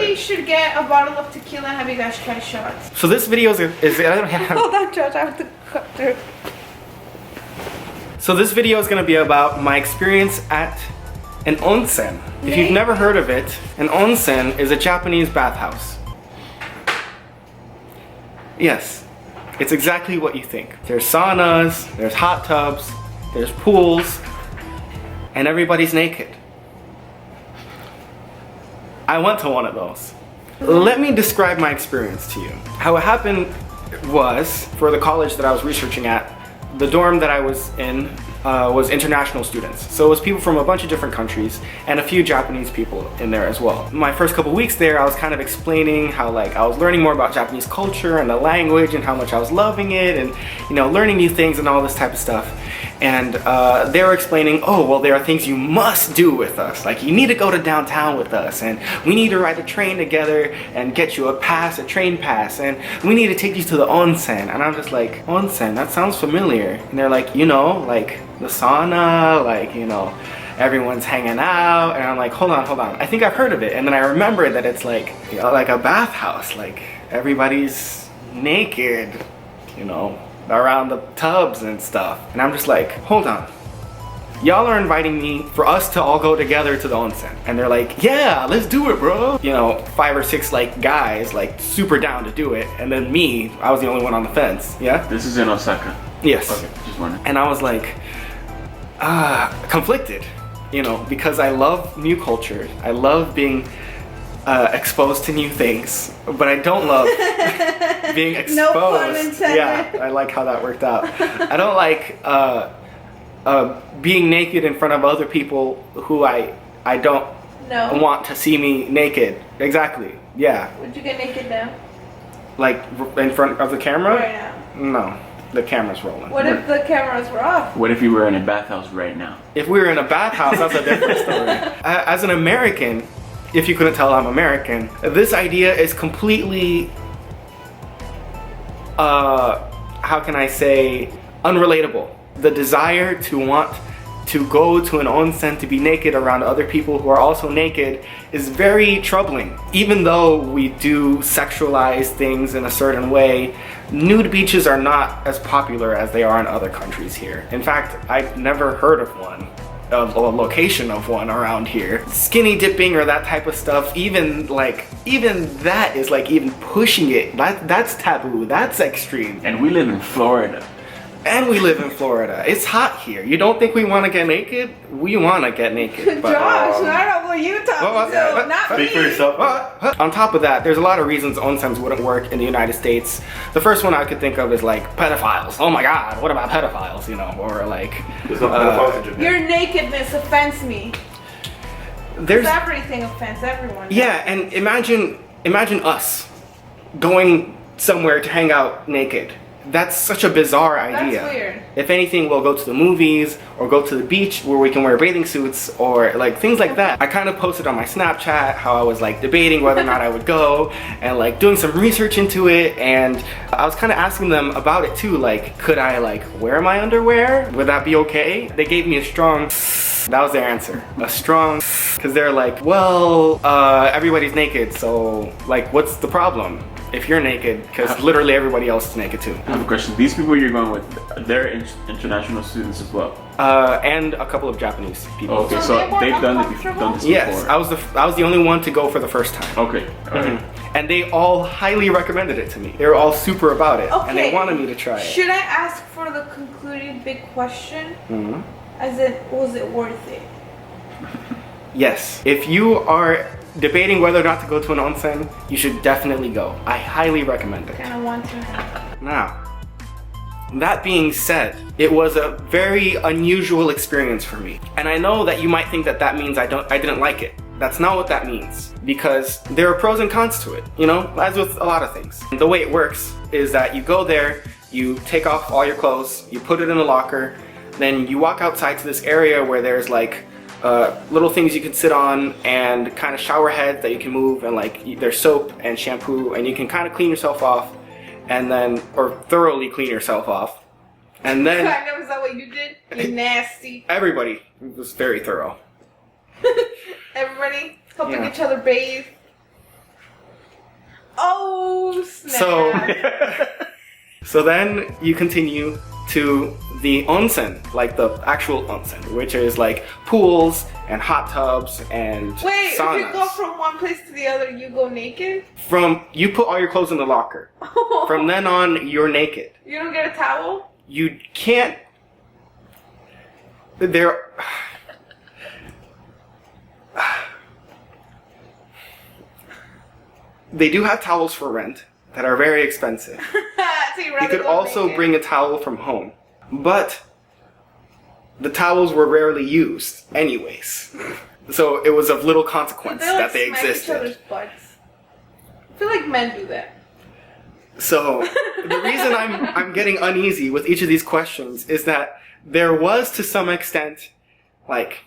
we should get a bottle of tequila and have you guys try shots. So this video is I don't have. Hold on, George, I have to cut through. So this video is going to be about my experience at an onsen. If you've never heard of it, an onsen is a Japanese bathhouse. Yes, it's exactly what you think. There's saunas, there's hot tubs, there's pools, and everybody's naked. I went to one of those. Let me describe my experience to you. How it happened was, for the college that I was researching at, the dorm that I was in was international students. So it was people from a bunch of different countries and a few Japanese people in there as well. My first couple weeks there, I was kind of explaining how like I was learning more about Japanese culture and the language and how much I was loving it and, you know, learning new things and all this type of stuff. And they were explaining, oh, well, there are things you must do with us. Like you need to go to downtown with us and we need to ride a train together and get you a train pass, and we need to take you to the onsen. And I'm just like, onsen, that sounds familiar. And they're like, you know, like the sauna, like, you know, everyone's hanging out. And I'm like, hold on, I think I've heard of it. And then I remember that it's like, you know, like a bathhouse, like everybody's naked, you know, around the tubs and stuff. And I'm just like, hold on, y'all are inviting me for us to all go together to the onsen. And they're like, yeah, let's do it, bro. You know, 5 or 6 like guys like super down to do it, and then me, I was the only one on the fence. Yeah, this is in Osaka. Yes. Okay, just wondering. And I was like conflicted, you know, because I love new culture, I love being exposed to new things, but I don't love being exposed. No pun intended. Yeah, I like how that worked out. I don't like being naked in front of other people who I don't want to see me naked. Exactly. Yeah. Would you get naked now? Like in front of the camera? Right now. No. The camera's rolling. What if the cameras were off? What if you were in a bathhouse right now? If we were in a bathhouse, that's a different story. As an American, if you couldn't tell I'm American, this idea is completely, how can I say, unrelatable. The desire to want to go to an onsen to be naked around other people who are also naked is very troubling. Even though we do sexualize things in a certain way, nude beaches are not as popular as they are in other countries here. In fact, I've never heard of one, of a location of one around here. Skinny dipping or that type of stuff, even that is like even pushing it. That's taboo, that's extreme. And we live in Florida. And we live in Florida. It's hot here. You don't think we want to get naked? We want to get naked. But, Josh, I don't know what you talking to. Not me. Speak for yourself. On top of that, there's a lot of reasons onsens wouldn't work in the United States. The first one I could think of is like pedophiles. Oh my God, what about pedophiles? You know, or like. There's no pedophiles in Japan. Your nakedness offends me. There's everything offends everyone. Yeah, and imagine us going somewhere to hang out naked. That's such a bizarre idea. That's weird. If anything, we'll go to the movies or go to the beach where we can wear bathing suits or like things like that. I kind of posted on my Snapchat how I was like debating whether or not I would go and like doing some research into it, and I was kind of asking them about it too, like could I like wear my underwear? Would that be okay? They gave me a strong that was their answer. A strong, because they're like, well, everybody's naked, so like what's the problem if you're naked? Because literally everybody else is naked too. I have a question. These people you're going with, they're international students as well? And a couple of Japanese people. Okay, so they've done this before? Yes, I was the only one to go for the first time. Okay, alright. And they all highly recommended it to me. They were all super about it, okay. And they wanted me to try it. Should I ask for the concluding big question? As in, was it worth it? Yes. If you are debating whether or not to go to an onsen, you should definitely go. I highly recommend it. I kind of want to. Now, that being said, it was a very unusual experience for me. And I know that you might think that that means I didn't like it. That's not what that means, because there are pros and cons to it, you know, as with a lot of things. The way it works is that you go there, you take off all your clothes, you put it in a locker, then you walk outside to this area where there's like little things you can sit on and kind of shower heads that you can move, and like there's soap and shampoo, and you can kind of clean yourself off, and then, or thoroughly clean yourself off. And then Kind of, is that what you did? You nasty. everybody was very thorough. Everybody helping each other bathe. Oh snap! So then you continue to the onsen, like the actual onsen, which is like pools and hot tubs and Wait, saunas. if you go from one place to the other, you go naked? You put all your clothes in the locker. From then on, you're naked. You don't get a towel? You can't. There. They do have towels for rent that are very expensive. So You could also bring a towel from home, but the towels were rarely used, anyways. So it was of little consequence that they smack each existed. other's butts? I feel like men do that. So the reason I'm getting uneasy with each of these questions is that there was, to some extent, like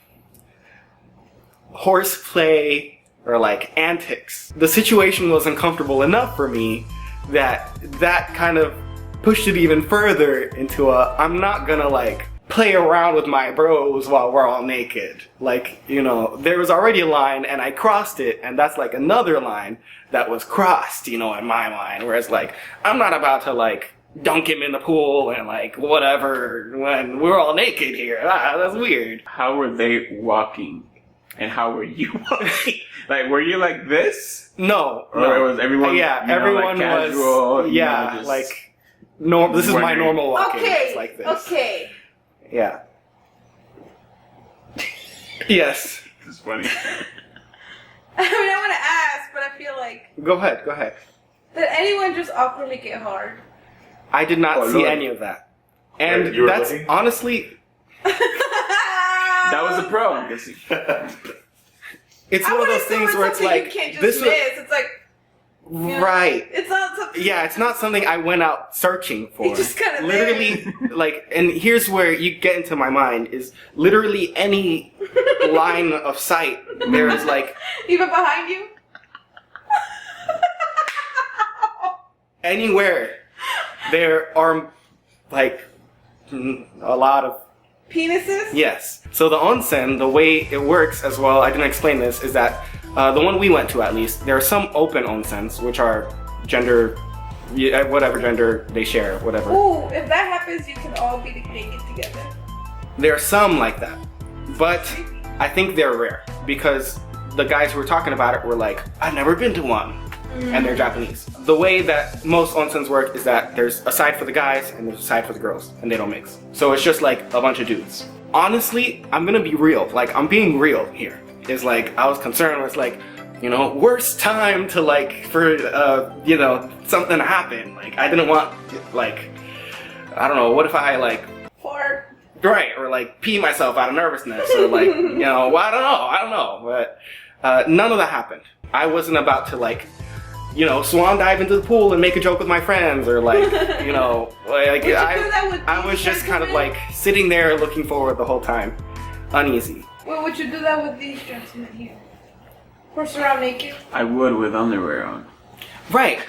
horseplay or like antics. The situation was uncomfortable enough for me that kind of pushed it even further into I'm not gonna like play around with my bros while we're all naked. Like, you know, there was already a line and I crossed it, and that's like another line that was crossed, you know, in my mind. Whereas like, I'm not about to like dunk him in the pool and like whatever when we're all naked here. That's weird. How were they walking? And how were you walking? Like, were you like this? No. Or was everyone, yeah, you know, everyone like casual, was, yeah, you know, just like, no, this is my normal walking. Okay, It's like this. okay. Yeah. Yes. It's funny. I mean, I want to ask, but I feel like... Go ahead. Did anyone just awkwardly get hard? I did not see really? any of that. And Wait, you were that's looking? honestly, That was a pro, I'm guessing. it's one of those things where it's like, you can't just this was, miss. It's like, you know, right. it's not something... Yeah, it's not something I went out searching for. It just kinda literally, like, and here's where you get into my mind, is literally any line of sight, there is like, Even behind you? anywhere, there are like a lot of Penises? yes. So the onsen, the way it works as well, I didn't explain this, is that the one we went to at least, there are some open onsens, which are gender, whatever gender they share, whatever. Ooh, if that happens, you can all be naked together. There are some like that, but I think they're rare because the guys who were talking about it were like, I've never been to one, and they're Japanese. The way that most onsens work is that there's a side for the guys and there's a side for the girls, and they don't mix. So it's just like a bunch of dudes. Honestly, I'm gonna be real. Like, I'm being real here. It's like, I was concerned with like, you know, worst time to like, for, you know, something to happen. Like, I didn't want, like, I don't know, what if I like, Fart. right, or like pee myself out of nervousness, or like, you know, well, I don't know, but none of that happened. I wasn't about to like, you know, swan dive into the pool and make a joke with my friends, or like, you know, like I was just kind of like sitting there looking forward the whole time, uneasy. Well, would you do that with these gentlemen here? Horse around naked? I would with underwear on. Right,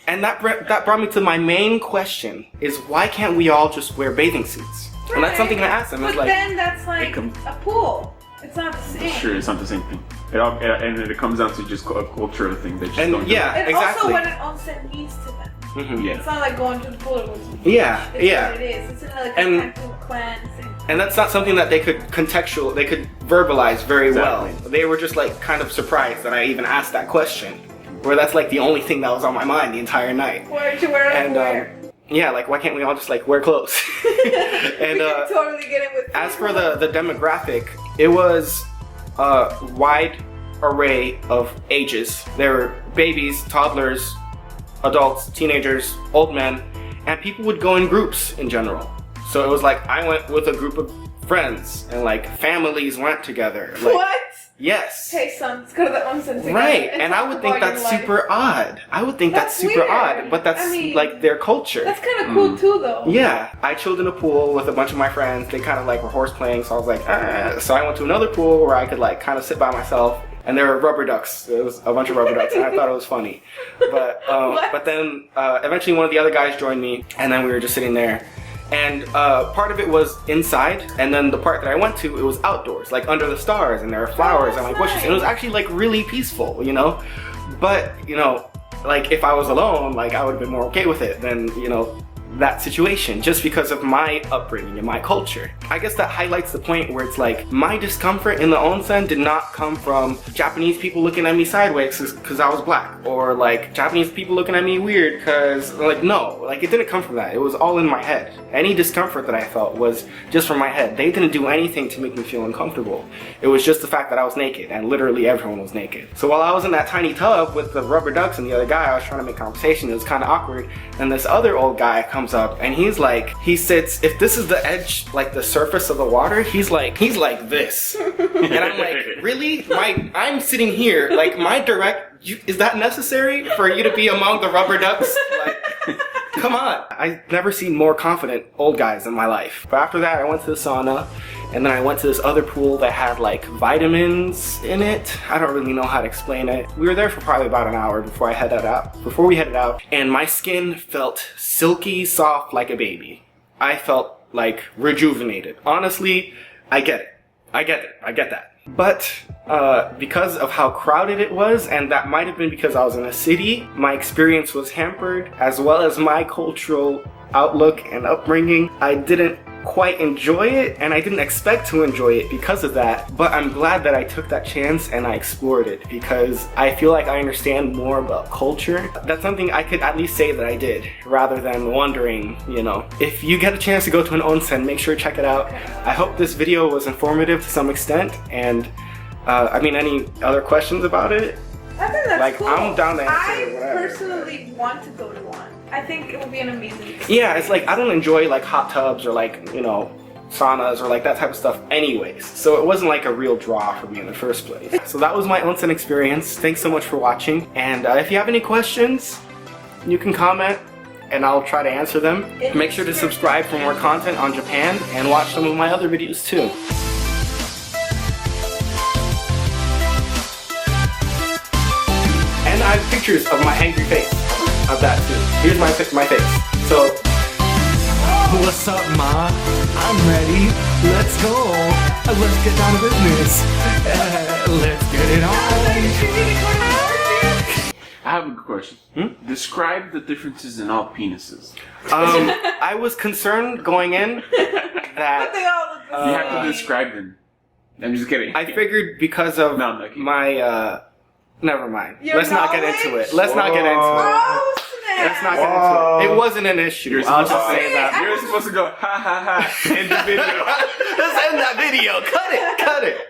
and that brought me to my main question: is why can't we all just wear bathing suits? And that's something I asked them. But It's like, then that's like a pool. It's not the same. Sure, it's not the same thing. And it comes down to just a cultural thing. They just and don't yeah, And exactly. also what an onsen means to them. Mhm. do it. It's not like going to the pool or going to the beach. Yeah, It's yeah. what it is. It's like And- a tattoo cleanse. And that's not something that they could they could verbalize very Exactly. well. They were just like kind of surprised that I even asked that question, where that's like the only thing that was on my mind the entire night. Where to wear And underwear. yeah, like why can't we all just like wear clothes? And we can totally get it with as for the demographic, it was a wide array of ages. There were babies, toddlers, adults, teenagers, old men, and people would go in groups in general. So it was like I went with a group of friends, and like families went together. Like, What? yes. Hey son, let's go to the onsen together. Right, and I talk would think about that's your life. super odd. I would think that's That's super weird. odd, but that's I mean, like their culture. That's kind of cool too, though. Yeah, I chilled in a pool with a bunch of my friends. They kind of like were horse playing, so I was like, ah. So I went to another pool where I could like kind of sit by myself, and there were rubber ducks. There was a bunch of rubber ducks, and I thought it was funny. But What? but then eventually one of the other guys joined me, and then we were just sitting there. And part of it was inside, and then the part that I went to, it was outdoors, like under the stars, and there were flowers and like bushes, and it was actually like really peaceful, you know. But you know, like if I was alone, like I would have been more okay with it than, you know, that situation, just because of my upbringing and my culture. I guess that highlights the point where it's like my discomfort in the onsen did not come from Japanese people looking at me sideways because I was black, or like Japanese people looking at me weird because, like, no, like it didn't come from that. It was all in my head. Any discomfort that I felt was just from my head. They didn't do anything to make me feel uncomfortable. It was just the fact that I was naked, and literally everyone was naked. So while I was in that tiny tub with the rubber ducks and the other guy, I was trying to make conversation. It was kind of awkward, and this other old guy comes up and he's like, he sits, if this is the edge, like the surface of the water, he's like this. And I'm like, really? I'm sitting here, like my direct, is that necessary for you to be among the rubber ducks? Like, come on. I've never seen more confident old guys in my life. But after that, I went to the sauna, and then I went to this other pool that had like vitamins in it. I don't really know how to explain it. We were there for probably about an hour before we headed out, and my skin felt silky soft like a baby. I felt like rejuvenated. Honestly, I get it. I get that. But because of how crowded it was, and that might have been because I was in a city, my experience was hampered, as well as my cultural outlook and upbringing. I didn't quite enjoy it, and I didn't expect to enjoy it because of that, but I'm glad that I took that chance and I explored it, because I feel like I understand more about culture. That's something I could at least say that I did, rather than wondering, you know. If you get a chance to go to an onsen, make sure to check it out. I hope this video was informative to some extent, and I mean, any other questions about it? I think that's like, cool. I'm down to answer I whatever. personally want to go to one. I think it will be an amazing experience. Yeah, it's like I don't enjoy like hot tubs or like, you know, saunas or like that type of stuff anyways. So it wasn't like a real draw for me in the first place. So that was my onsen experience. Thanks so much for watching. And if you have any questions, you can comment and I'll try to answer them. Make sure to subscribe for more content on Japan and watch some of my other videos too. And I have pictures of my angry face of that too. Here's my face. So, what's up, ma? I'm ready. Let's go. Let's get down to business. Let's get it on. I have a good question. Describe the differences in all penises. I was concerned going in that They all look the You have to describe them. I'm just kidding. I figured because of No, I'm not kidding. my never mind. Your Let's not get into knowledge? it. Let's not get into it. Oh, snap. Let's not get into it. It wasn't an issue. You're I'll supposed just to say that. You're supposed to go ha ha ha in the video. Let's end that video. Cut it.